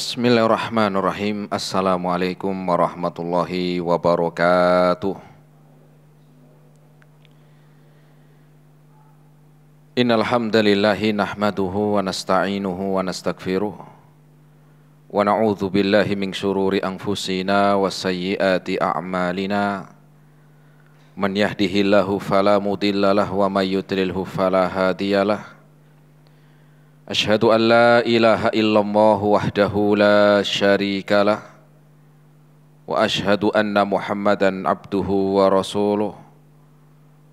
Bismillahirrahmanirrahim. Assalamualaikum warahmatullahi wabarakatuh. Innal hamdalillahi nahmaduhu wa nasta'inuhu wa nastaghfiruh wa na'udzu billahi min syururi anfusina wa sayyiati a'malina. Man yahdihillahu fala mudhillalah wa may yudlilhu fala hadiyalah. Asyhadu an la ilaha illallah wahdahu la syarikalah wa asyhadu anna Muhammadan abduhu wa rasuluh.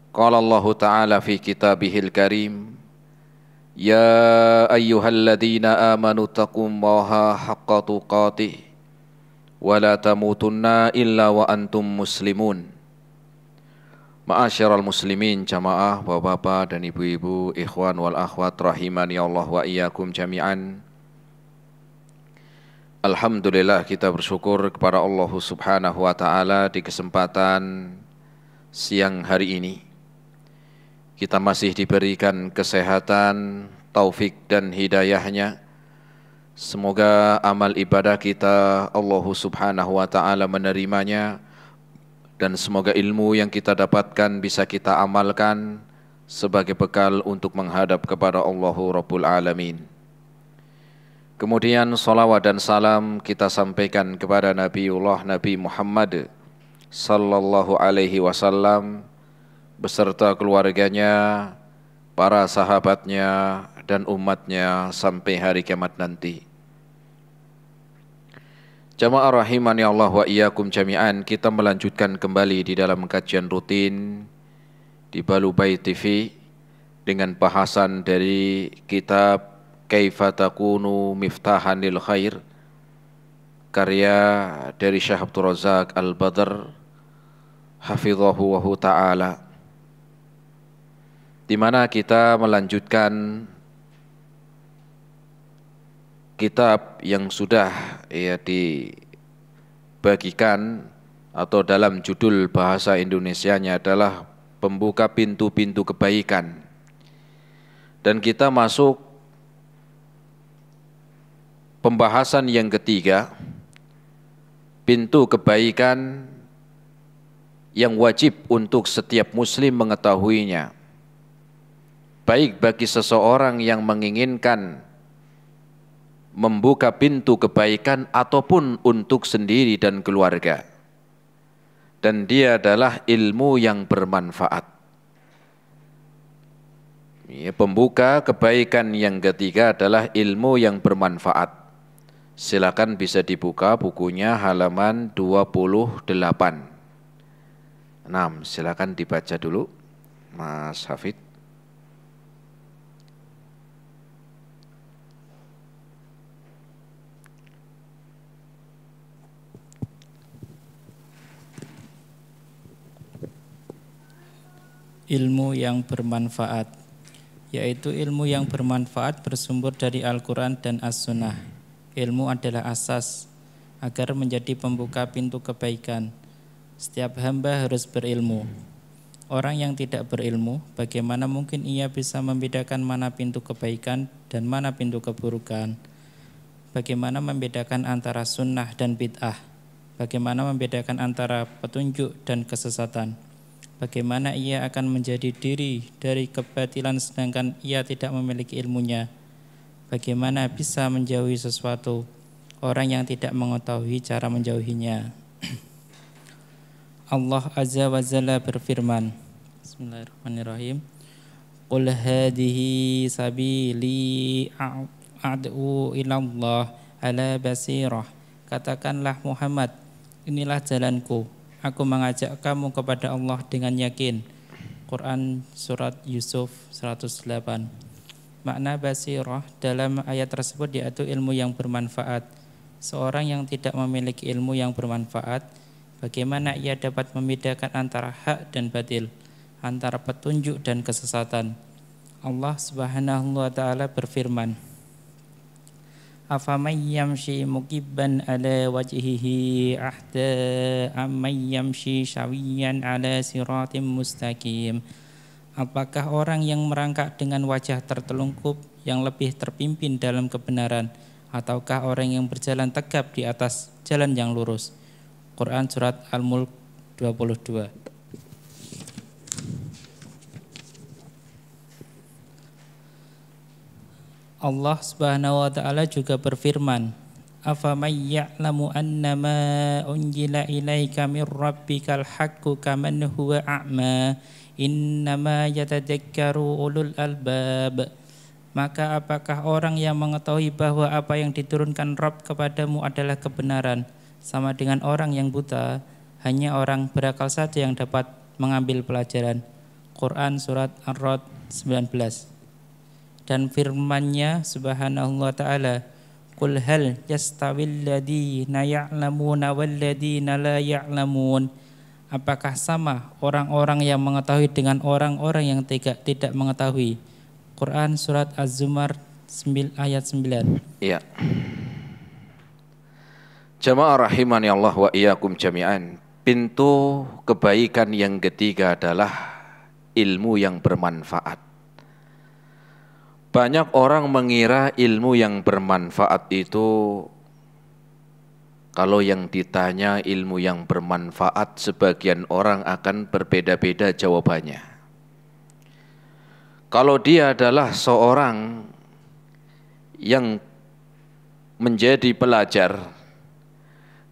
Qala Allah Ta'ala fi kitabihil karim, ya ayyuhalladzina amanu taqullaha haqqa tuqatih wa la tamutunna illa wa antum muslimun. Ma'asyiral muslimin, jamaah, bapak-bapak dan ibu-ibu, ikhwan wal akhwat rahimani Allah wa iyyakum jami'an. Alhamdulillah, kita bersyukur kepada Allah Subhanahu wa taala di kesempatan siang hari ini. Kita masih diberikan kesehatan, taufik dan hidayahnya. Semoga amal ibadah kita Allah Subhanahu wa taala menerimanya. Dan semoga ilmu yang kita dapatkan bisa kita amalkan sebagai bekal untuk menghadap kepada Allahu Rabbul Alamin. Kemudian salawat dan salam kita sampaikan kepada Nabiullah Nabi Muhammad sallallahu alaihi wasallam beserta keluarganya, para sahabatnya dan umatnya sampai hari kiamat nanti. Jamaah rahimani Allah wa iyyakum jami'an, kita melanjutkan kembali di dalam kajian rutin di Balubai TV dengan bahasan dari kitab Kaifa Takunu Miftahan lil Khair, karya dari Syekh Abdul Razak Al-Badr hafidhahu wa ta'ala, di mana kita melanjutkan kitab yang sudah dibagikan atau dalam judul bahasa Indonesianya adalah Pembuka Pintu-Pintu Kebaikan. Dan kita masuk pembahasan yang ketiga, pintu kebaikan yang wajib untuk setiap muslim mengetahuinya, baik bagi seseorang yang menginginkan membuka pintu kebaikan ataupun untuk sendiri dan keluarga. Dan dia adalah ilmu yang bermanfaat. Pembuka kebaikan yang ketiga adalah ilmu yang bermanfaat. Silakan bisa dibuka bukunya halaman 28. Silakan dibaca dulu Mas Hafid. Ilmu yang bermanfaat, yaitu ilmu yang bermanfaat bersumber dari Al-Quran dan As-Sunnah. Ilmu adalah asas agar menjadi pembuka pintu kebaikan. Setiap hamba harus berilmu. Orang yang tidak berilmu, bagaimana mungkin ia bisa membedakan mana pintu kebaikan dan mana pintu keburukan? Bagaimana membedakan antara sunnah dan bid'ah? Bagaimana membedakan antara petunjuk dan kesesatan? Bagaimana ia akan menjadi diri dari kebatilan sedangkan ia tidak memiliki ilmunya? Bagaimana bisa menjauhi sesuatu orang yang tidak mengetahui cara menjauhinya? Allah Azza wa Jalla berfirman, Bismillahirrahmanirrahim, Qul hadhihi sabili ad'u ilallah ala basirah. Katakanlah Muhammad, inilah jalanku, aku mengajak kamu kepada Allah dengan yakin. Quran Surat Yusuf 108. Makna basirah dalam ayat tersebut yaitu ilmu yang bermanfaat. Seorang yang tidak memiliki ilmu yang bermanfaat, bagaimana ia dapat membedakan antara hak dan batil, antara petunjuk dan kesesatan? Allah Subhanahu wa taala berfirman, Afaman yamshi mukibban ala wajhihi ahda amman yamshi syawiyan ala siratim mustaqim. Apakah orang yang merangkak dengan wajah tertelungkup yang lebih terpimpin dalam kebenaran, ataukah orang yang berjalan tegap di atas jalan yang lurus? Quran surat Al-Mulk 22. Allah Subhanahu wa taala juga berfirman, "Afaman ya'lamu annama unzila ilaika mir rabbikal haqqu kaman huwa a'ma, innama yatadakkaru ulul albab." Maka apakah orang yang mengetahui bahwa apa yang diturunkan Rabb kepadamu adalah kebenaran sama dengan orang yang buta? Hanya orang berakal saja yang dapat mengambil pelajaran. Quran surat Ar-Ra'd 19. Dan firman-Nya Subhanahu wa taala, "Qul hal yastawil ladzina ya'lamuna wal ladzina la ya'lamun?" Apakah sama orang-orang yang mengetahui dengan orang-orang yang tidak mengetahui? Quran surat Az-Zumar ayat 9. Iya. Jamaah rahimani Allah wa iyyakum jami'an. Pintu kebaikan yang ketiga adalah ilmu yang bermanfaat. Banyak orang mengira ilmu yang bermanfaat itu, kalau yang ditanya ilmu yang bermanfaat, sebagian orang akan berbeda-beda jawabannya. Kalau dia adalah seorang yang menjadi pelajar,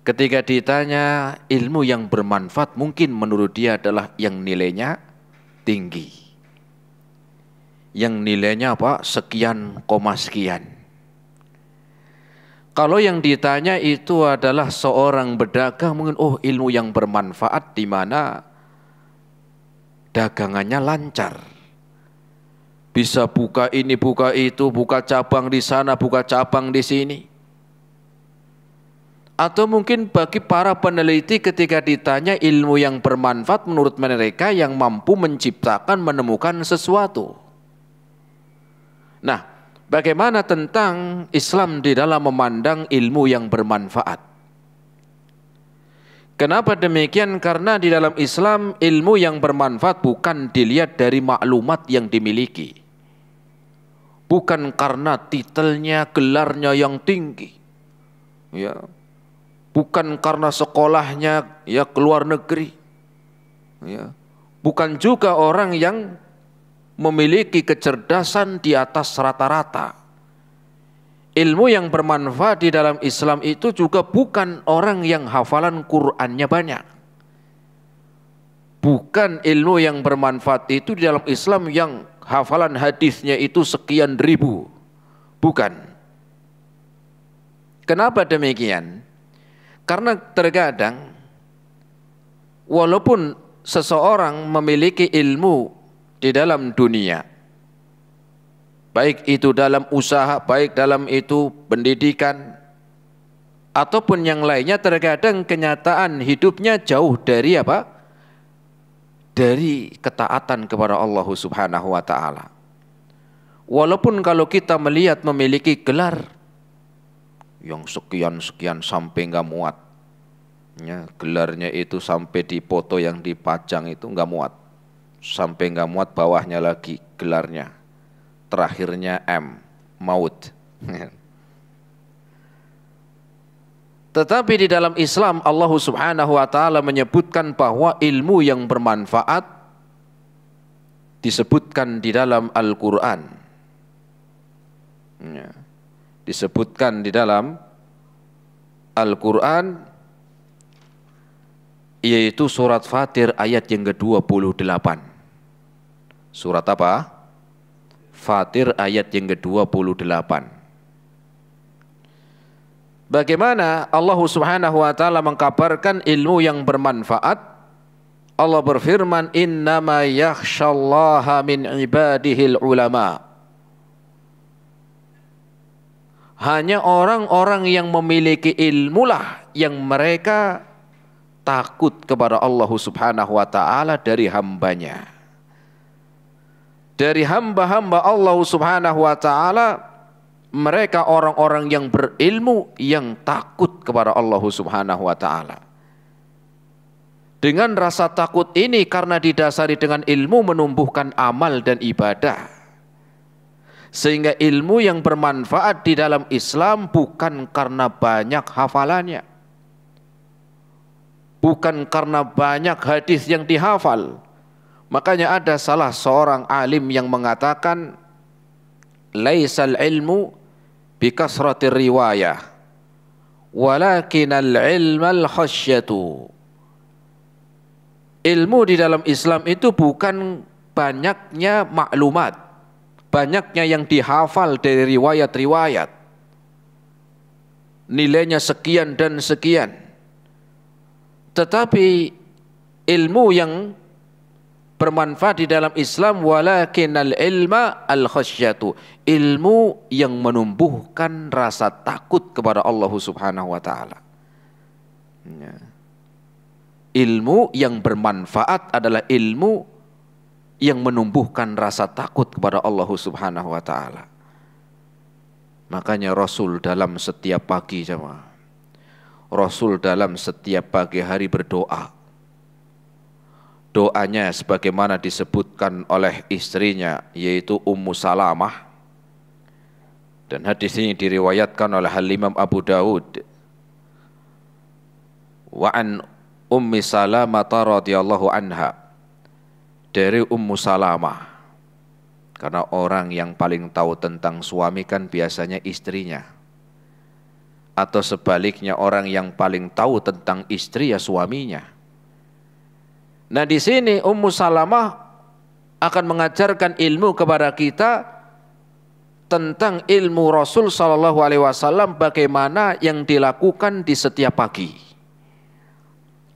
ketika ditanya ilmu yang bermanfaat, mungkin menurut dia adalah yang nilainya tinggi. Yang nilainya apa? Sekian koma sekian. Kalau yang ditanya itu adalah seorang pedagang, mungkin ilmu yang bermanfaat di mana dagangannya lancar. Bisa buka ini, buka itu, buka cabang di sana, buka cabang di sini. Atau mungkin bagi para peneliti ketika ditanya ilmu yang bermanfaat menurut mereka yang mampu menciptakan, menemukan sesuatu. Nah, bagaimana tentang Islam di dalam memandang ilmu yang bermanfaat? Kenapa demikian? Karena di dalam Islam ilmu yang bermanfaat bukan dilihat dari maklumat yang dimiliki. Bukan karena titelnya, gelarnya yang tinggi. Ya. Bukan karena sekolahnya ya ke luar negeri. Ya. Bukan juga orang yang memiliki kecerdasan di atas rata-rata. Ilmu yang bermanfaat di dalam Islam itu juga bukan orang yang hafalan Qur'annya banyak. Bukan ilmu yang bermanfaat itu di dalam Islam yang hafalan hadisnya itu sekian ribu. Bukan. Kenapa demikian? Karena terkadang walaupun seseorang memiliki ilmu di dalam dunia, baik itu dalam usaha, baik dalam itu pendidikan, ataupun yang lainnya, terkadang kenyataan hidupnya jauh dari apa? Dari ketaatan kepada Allah Subhanahu wa ta'ala. Walaupun kalau kita melihat memiliki gelar yang sekian-sekian sampai nggak muat, ya, gelarnya itu sampai di foto yang dipajang itu nggak muat. Sampai nggak muat, bawahnya lagi gelarnya, terakhirnya M, maut. Tetapi di dalam Islam Allah Subhanahu wa ta'ala menyebutkan bahwa ilmu yang bermanfaat disebutkan di dalam Al-Quran. Ya. Disebutkan di dalam Al-Quran, yaitu surat Fatir ayat yang ke-28. Surat apa? Fatir ayat yang ke-28. Bagaimana Allah Subhanahu wa ta'ala mengkabarkan ilmu yang bermanfaat? Allah berfirman, "Innama yakhshallaha min ibadihil ulama." Hanya orang-orang yang memiliki ilmulah yang mereka takut kepada Allah Subhanahu wa ta'ala dari hambanya. Dari hamba-hamba Allah Subhanahu wa ta'ala, mereka orang-orang yang berilmu yang takut kepada Allah Subhanahu wa ta'ala. Dengan rasa takut ini karena didasari dengan ilmu menumbuhkan amal dan ibadah. Sehingga ilmu yang bermanfaat di dalam Islam bukan karena banyak hafalannya, bukan karena banyak hadis yang dihafal. Makanya ada salah seorang alim yang mengatakan, laisal ilmu bikasratir riwayah, walakinal ilmal khasyatu. Ilmu di dalam Islam itu bukan banyaknya maklumat, banyaknya yang dihafal dari riwayat-riwayat, nilainya sekian dan sekian. Tetapi ilmu yang bermanfaat di dalam Islam, walakinal ilma al khasyatu, ilmu yang menumbuhkan rasa takut kepada Allah Subhanahu wa taala. Ilmu yang bermanfaat adalah ilmu yang menumbuhkan rasa takut kepada Allah Subhanahu wa taala. Makanya Rasul dalam setiap pagi, jemaah, Rasul dalam setiap pagi hari berdoa. Doanya sebagaimana disebutkan oleh istrinya, yaitu Ummu Salamah. Dan hadis ini diriwayatkan oleh Imam Abu Dawud. Wa an Ummi Salamah radhiyallahu anha, dari Ummu Salamah. Karena orang yang paling tahu tentang suami kan biasanya istrinya, atau sebaliknya orang yang paling tahu tentang istri ya suaminya. Nah, di sini Ummu Salamah akan mengajarkan ilmu kepada kita tentang ilmu Rasul sallallahu alaihi wasallam, bagaimana yang dilakukan di setiap pagi.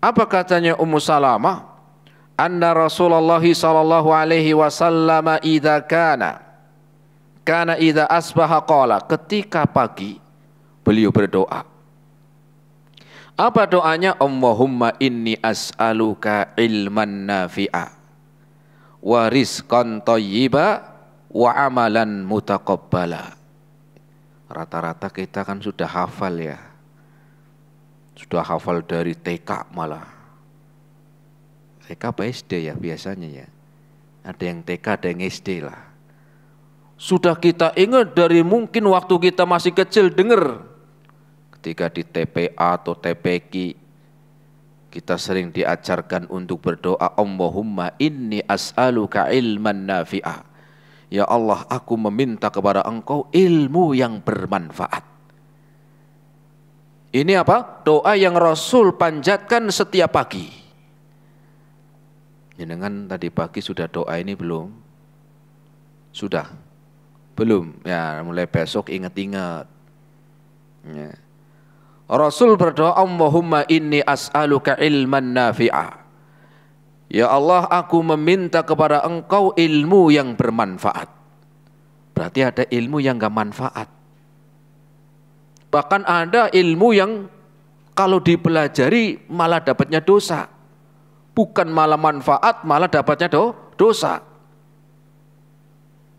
Apa katanya Ummu Salamah? Anna Rasulullah sallallahu alaihi wasallam idza kana idza asbaha qala, ketika pagi beliau berdoa. Apa doanya? Allahumma inni as'aluka ilman nafi'a wa rizqan thayyiba wa amalan mutaqabbala. Rata-rata kita kan sudah hafal ya. Sudah hafal dari TK malah. TK apa SD ya biasanya ya. Ada yang TK, ada yang SD lah. Sudah kita ingat dari mungkin waktu kita masih kecil dengar. Ketika di TPA atau TPQ kita sering diajarkan untuk berdoa, Allahumma inni as'aluka ilman nafi'a. Ya Allah, aku meminta kepada Engkau ilmu yang bermanfaat. Ini apa? Doa yang Rasul panjatkan setiap pagi. Jenengan tadi pagi sudah doa ini belum? Sudah? Belum? Ya, mulai besok ingat-ingat. Ya. Rasul berdoa, Allahumma inni as'aluka ilman nafi'a. Ya Allah, aku meminta kepada Engkau ilmu yang bermanfaat. Berarti ada ilmu yang gak manfaat. Bahkan ada ilmu yang kalau dipelajari malah dapatnya dosa. Bukan malah manfaat, malah dapatnya dosa.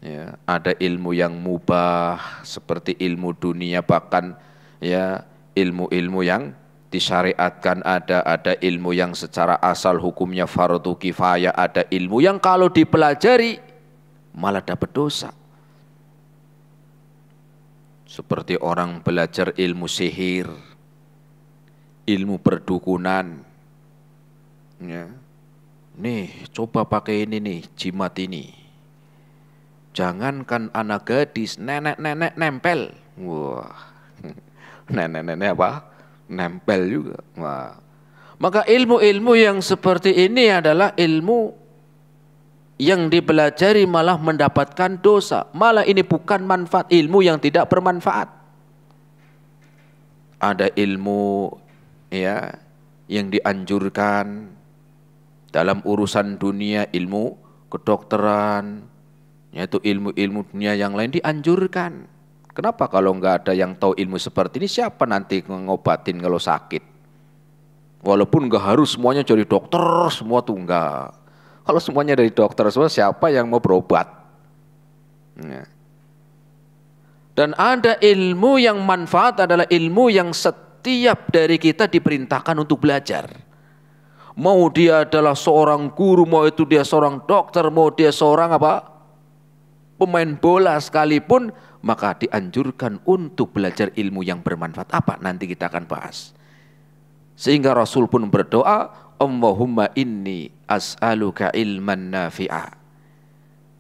Ya, ada ilmu yang mubah seperti ilmu dunia, bahkan ya ilmu-ilmu yang disyariatkan, ada ilmu yang secara asal hukumnya fardu kifayah, ada ilmu yang kalau dipelajari malah dapat dosa. Seperti orang belajar ilmu sihir, ilmu perdukunan. Ya. Nih, coba pakai ini nih, jimat ini. Jangankan anak gadis, nenek-nenek nempel. Wah, nenek-nenek apa? Nempel juga. Wah. Maka ilmu-ilmu yang seperti ini adalah ilmu yang dipelajari malah mendapatkan dosa. Malah ini bukan manfaat, ilmu yang tidak bermanfaat. Ada ilmu ya yang dianjurkan dalam urusan dunia, ilmu kedokteran, yaitu ilmu-ilmu dunia yang lain dianjurkan. Kenapa kalau nggak ada yang tahu ilmu seperti ini, siapa nanti ngobatin kalau sakit? Walaupun nggak harus semuanya jadi dokter, semua tuh enggak. Kalau semuanya dari dokter semua, siapa yang mau berobat? Ya. Dan ada ilmu yang manfaat adalah ilmu yang setiap dari kita diperintahkan untuk belajar. Mau dia adalah seorang guru, mau itu dia seorang dokter, mau dia seorang apa? pemain bola sekalipun, maka dianjurkan untuk belajar ilmu yang bermanfaat. Apa? Nanti kita akan bahas. Sehingga Rasul pun berdoa, Allahumma inni as'aluka ilman nafi'a.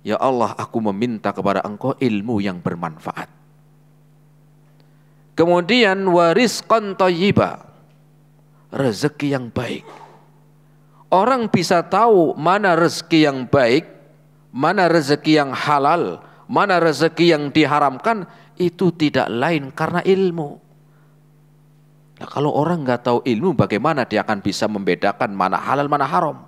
Ya Allah, aku meminta kepada Engkau ilmu yang bermanfaat. Kemudian warizqan thayyiba, rezeki yang baik. Orang bisa tahu mana rezeki yang baik, mana rezeki yang halal, mana rezeki yang diharamkan, itu tidak lain karena ilmu. Nah, kalau orang nggak tahu ilmu, bagaimana dia akan bisa membedakan mana halal, mana haram?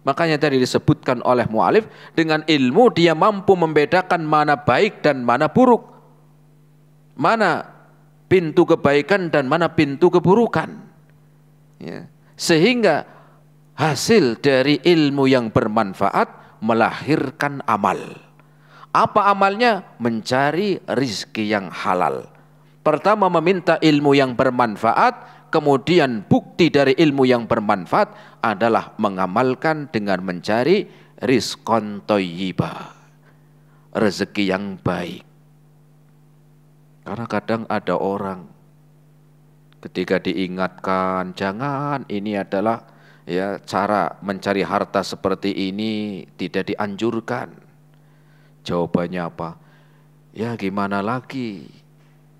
Makanya tadi disebutkan oleh mu'alif, dengan ilmu dia mampu membedakan mana baik dan mana buruk. Mana pintu kebaikan dan mana pintu keburukan. Ya. Sehingga hasil dari ilmu yang bermanfaat melahirkan amal. Apa amalnya? Mencari rizki yang halal. Pertama meminta ilmu yang bermanfaat, kemudian bukti dari ilmu yang bermanfaat adalah mengamalkan dengan mencari rizqan thayyiba, rezeki yang baik. Karena kadang ada orang ketika diingatkan, jangan, ini adalah ya cara mencari harta seperti ini tidak dianjurkan. Jawabannya apa? Ya gimana lagi?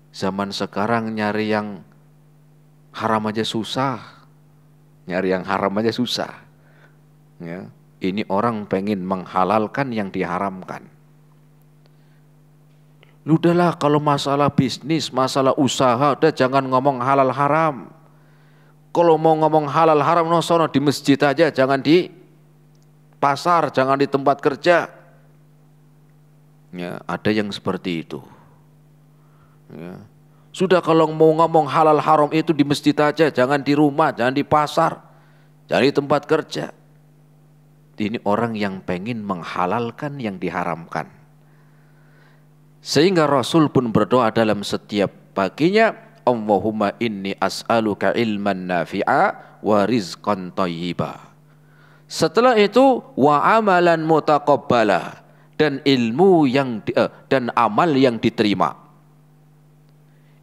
Zaman sekarang nyari yang haram aja susah. Nyari yang haram aja susah. Ya, ini orang pengen menghalalkan yang diharamkan. Udahlah kalau masalah bisnis, masalah usaha, udah jangan ngomong halal haram. Kalau mau ngomong halal haram, no sono di masjid aja, jangan di pasar, jangan di tempat kerja. Ya, ada yang seperti itu. Ya. Sudah kalau mau ngomong halal haram itu di masjid aja, jangan di rumah, jangan di pasar, jangan di tempat kerja. Ini orang yang pengen menghalalkan yang diharamkan. Sehingga Rasul pun berdoa dalam setiap paginya, Allahumma inni as'aluka ilman nafi'a wa rizqan thayyiba. Setelah itu wa amalan mutaqabbala, dan ilmu yang dan amal yang diterima.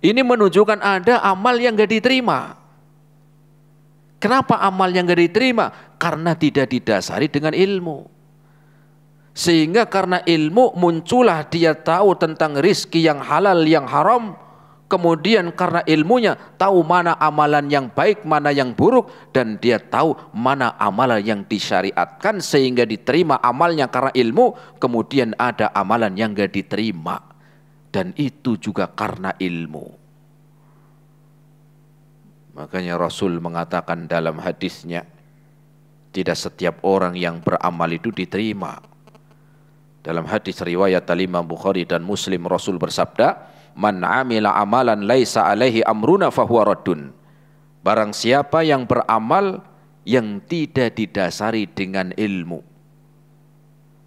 Ini menunjukkan ada amal yang gak diterima. Kenapa amal yang gak diterima? Karena tidak didasari dengan ilmu. Sehingga karena ilmu muncullah dia tahu tentang rizki yang halal, yang haram. Kemudian karena ilmunya tahu mana amalan yang baik, mana yang buruk. Dan dia tahu mana amalan yang disyariatkan sehingga diterima amalnya karena ilmu. Kemudian ada amalan yang gak diterima. Dan itu juga karena ilmu. Makanya Rasul mengatakan dalam hadisnya, tidak setiap orang yang beramal itu diterima. Dalam hadis riwayat Imam Bukhari dan Muslim, Rasul bersabda, man amila amalan laisa alaihi amruna fahuwa raddun. Barang siapa yang beramal yang tidak didasari dengan ilmu,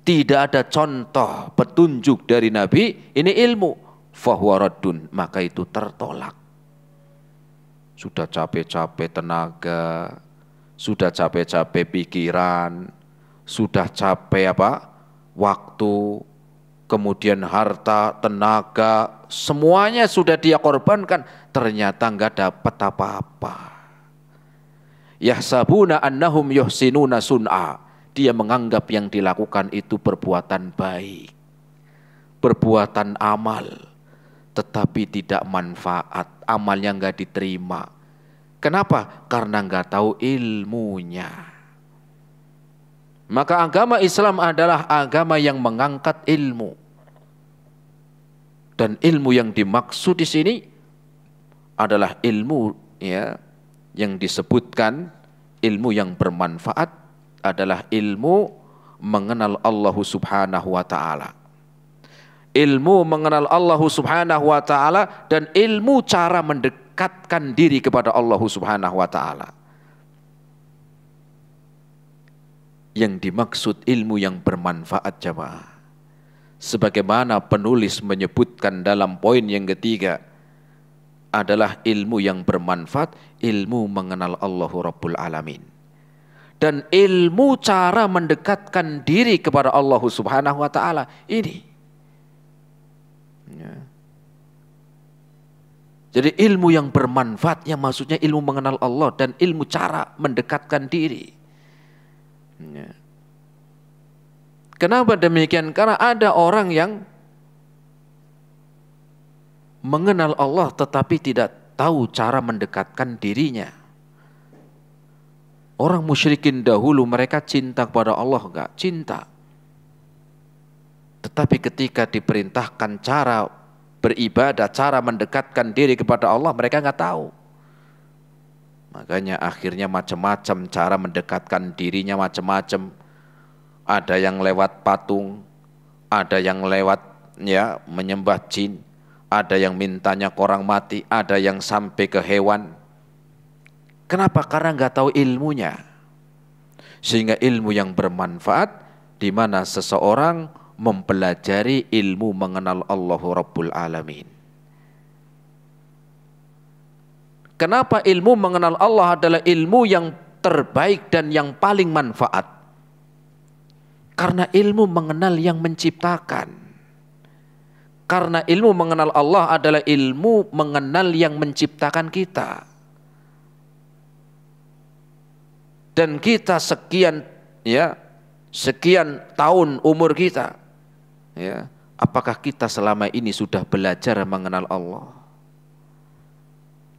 tidak ada contoh petunjuk dari Nabi, ini ilmu, fahuwa raddun, maka itu tertolak. Sudah capek-capek tenaga, sudah capek-capek pikiran, sudah capek waktu, kemudian harta, tenaga, semuanya sudah dia korbankan, ternyata enggak dapat apa-apa. Yahsabuna annahum yuhsinuna sun'a. Dia menganggap yang dilakukan itu perbuatan baik, perbuatan amal, tetapi tidak manfaat, amalnya enggak diterima. Kenapa? Karena enggak tahu ilmunya. Maka agama Islam adalah agama yang mengangkat ilmu. Dan ilmu yang dimaksud di sini adalah ilmu ya yang disebutkan ilmu yang bermanfaat adalah ilmu mengenal Allah Subhanahu wa taala. Ilmu mengenal Allah Subhanahu wa taala dan ilmu cara mendekatkan diri kepada Allah Subhanahu wa taala. Yang dimaksud ilmu yang bermanfaat jemaah, sebagaimana penulis menyebutkan dalam poin yang ketiga, adalah ilmu yang bermanfaat, ilmu mengenal Allah Rabbul Alamin. Dan ilmu cara mendekatkan diri kepada Allah Subhanahu wa taala ini. Ya. Jadi ilmu yang bermanfaat, yang maksudnya ilmu mengenal Allah dan ilmu cara mendekatkan diri. Ya. Kenapa demikian? Karena ada orang yang mengenal Allah tetapi tidak tahu cara mendekatkan dirinya. Orang musyrikin dahulu mereka cinta kepada Allah, enggak cinta. Tetapi ketika diperintahkan cara beribadah, cara mendekatkan diri kepada Allah, mereka enggak tahu. Makanya akhirnya macam-macam cara mendekatkan dirinya, macam-macam. Ada yang lewat patung, ada yang lewat ya menyembah jin, ada yang mintanya ke orang mati, ada yang sampai ke hewan. Kenapa? Karena enggak tahu ilmunya. Sehingga ilmu yang bermanfaat di mana seseorang mempelajari ilmu mengenal Allah Rabbul Alamin. Kenapa ilmu mengenal Allah adalah ilmu yang terbaik dan yang paling manfaat? Karena ilmu mengenal yang menciptakan. Karena ilmu mengenal Allah adalah ilmu mengenal yang menciptakan kita. Dan kita sekian tahun umur kita, ya, apakah kita selama ini sudah belajar mengenal Allah?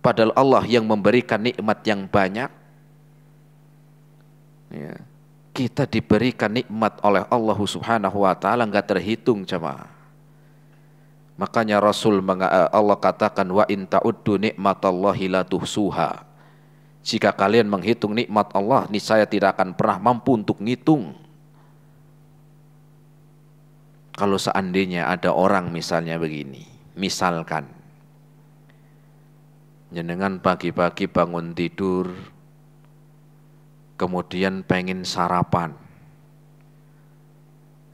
Padahal Allah yang memberikan nikmat yang banyak, ya, kita diberikan nikmat oleh Allah Subhanahu wa taala enggak terhitung, jemaah. Makanya Allah katakan wa in ta'uddu nikmatallahi la tuhsuha. Jika kalian menghitung nikmat Allah, niscaya tidak akan pernah mampu untuk ngitung. Kalau seandainya ada orang misalnya begini, misalkan jenengan pagi-pagi bangun tidur, kemudian pengen sarapan,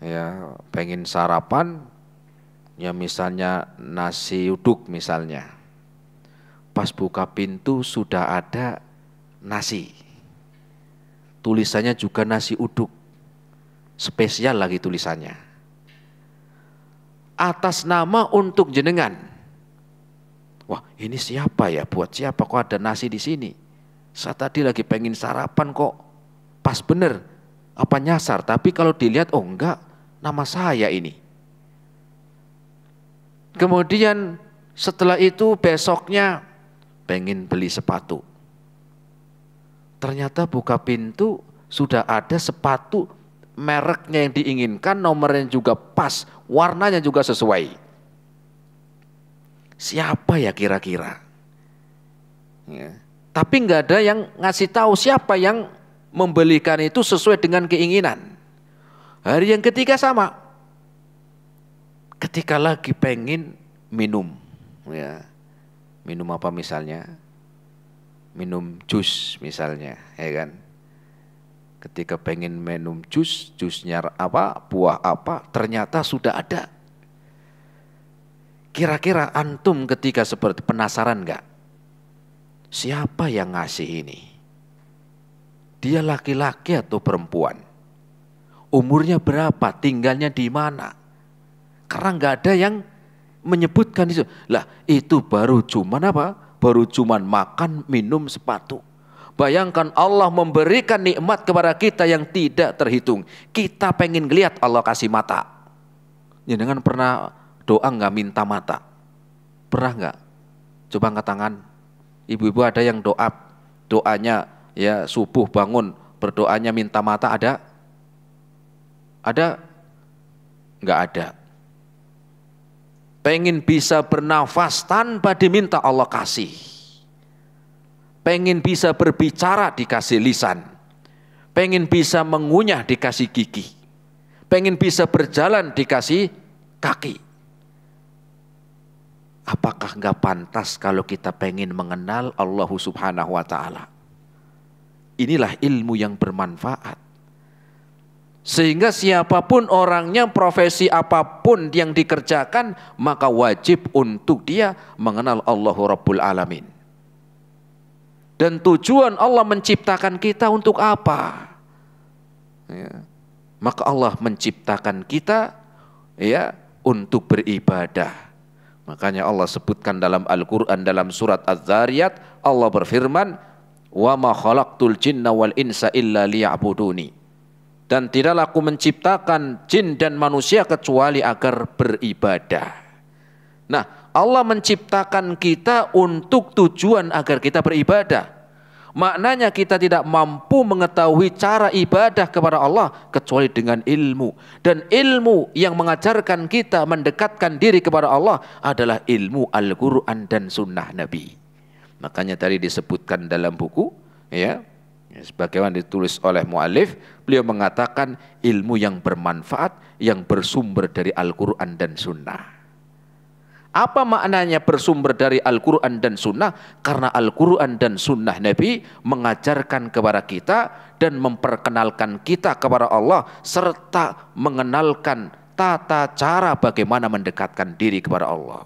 ya pengen sarapan, ya misalnya nasi uduk misalnya, pas buka pintu sudah ada nasi, tulisannya juga nasi uduk, spesial lagi tulisannya, atas nama untuk jenengan. Wah, ini siapa ya? Buat siapa kok ada nasi di sini? Saya tadi lagi pengen sarapan kok, pas bener, apa nyasar? Tapi kalau dilihat, oh enggak, nama saya ini. Kemudian setelah itu besoknya pengen beli sepatu. Ternyata buka pintu sudah ada sepatu mereknya yang diinginkan, nomornya juga pas, warnanya juga sesuai. Siapa ya kira-kira? Ya. Tapi nggak ada yang ngasih tahu siapa yang membelikan itu sesuai dengan keinginan. Hari yang ketiga sama. Ketika lagi pengen minum, ya, minum apa misalnya? Minum jus misalnya, ya kan? Ketika pengen minum jusnya apa, buah apa, ternyata sudah ada. Kira-kira antum ketika seperti penasaran enggak? Siapa yang ngasih ini? Dia laki-laki atau perempuan? Umurnya berapa? Tinggalnya di mana? Karena enggak ada yang menyebutkan itu. Lah, itu baru cuman apa? Baru cuman makan, minum, sepatu. Bayangkan Allah memberikan nikmat kepada kita yang tidak terhitung. Kita pengen lihat Allah kasih mata. Jangan pernah doa nggak minta mata? Pernah nggak? Coba angkat tangan. Ibu-ibu ada yang doanya ya subuh bangun berdoanya minta mata, ada? Ada? Nggak ada. Pengen bisa bernafas tanpa diminta Allah kasih. Pengen bisa berbicara dikasih lisan. Pengen bisa mengunyah dikasih gigi. Pengen bisa berjalan dikasih kaki. Apakah enggak pantas kalau kita pengen mengenal Allah Subhanahu wa ta'ala? Inilah ilmu yang bermanfaat. Sehingga siapapun orangnya, profesi apapun yang dikerjakan, maka wajib untuk dia mengenal Allah Rabbul Alamin. Dan tujuan Allah menciptakan kita untuk apa? Ya. Maka Allah menciptakan kita ya untuk beribadah. Makanya Allah sebutkan dalam Al-Quran dalam surat Az-Zariyat, Allah berfirman, wa ma khalaqtul jinna wal insa illa liya'buduni. Dan tidaklah aku menciptakan jin dan manusia kecuali agar beribadah. Nah, Allah menciptakan kita untuk tujuan agar kita beribadah. Maknanya kita tidak mampu mengetahui cara ibadah kepada Allah kecuali dengan ilmu. Dan ilmu yang mengajarkan kita mendekatkan diri kepada Allah adalah ilmu Al-Quran dan Sunnah Nabi. Makanya tadi disebutkan dalam buku, ya, sebagaimana ditulis oleh mu'alif, beliau mengatakan ilmu yang bermanfaat yang bersumber dari Al-Quran dan Sunnah. Apa maknanya bersumber dari Al-Quran dan Sunnah? Karena Al-Quran dan Sunnah Nabi mengajarkan kepada kita dan memperkenalkan kita kepada Allah, serta mengenalkan tata cara bagaimana mendekatkan diri kepada Allah.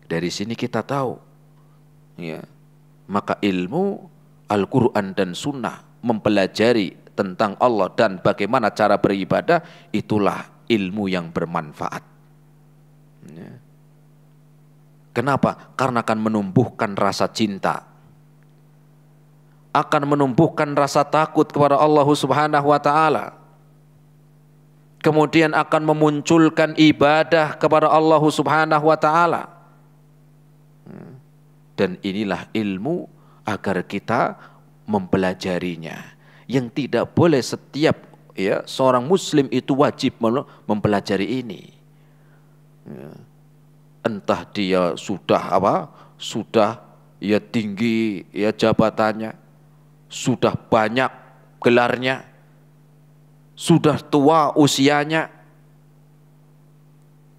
Dari sini kita tahu, ya, maka ilmu Al-Quran dan Sunnah, mempelajari tentang Allah dan bagaimana cara beribadah, itulah ilmu yang bermanfaat. Ya. Kenapa? Karena akan menumbuhkan rasa cinta, akan menumbuhkan rasa takut kepada Allah Subhanahu wa ta'ala, kemudian akan memunculkan ibadah kepada Allah Subhanahu wa ta'ala. Dan inilah ilmu agar kita mempelajarinya, yang tidak boleh setiap, ya, seorang muslim itu wajib mempelajari ini. Ya. Entah dia sudah ya tinggi ya jabatannya, sudah banyak gelarnya, sudah tua usianya,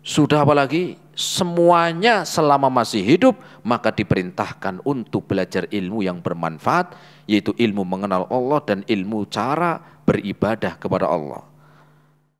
sudah apalagi, semuanya selama masih hidup maka diperintahkan untuk belajar ilmu yang bermanfaat, yaitu ilmu mengenal Allah dan ilmu cara beribadah kepada Allah.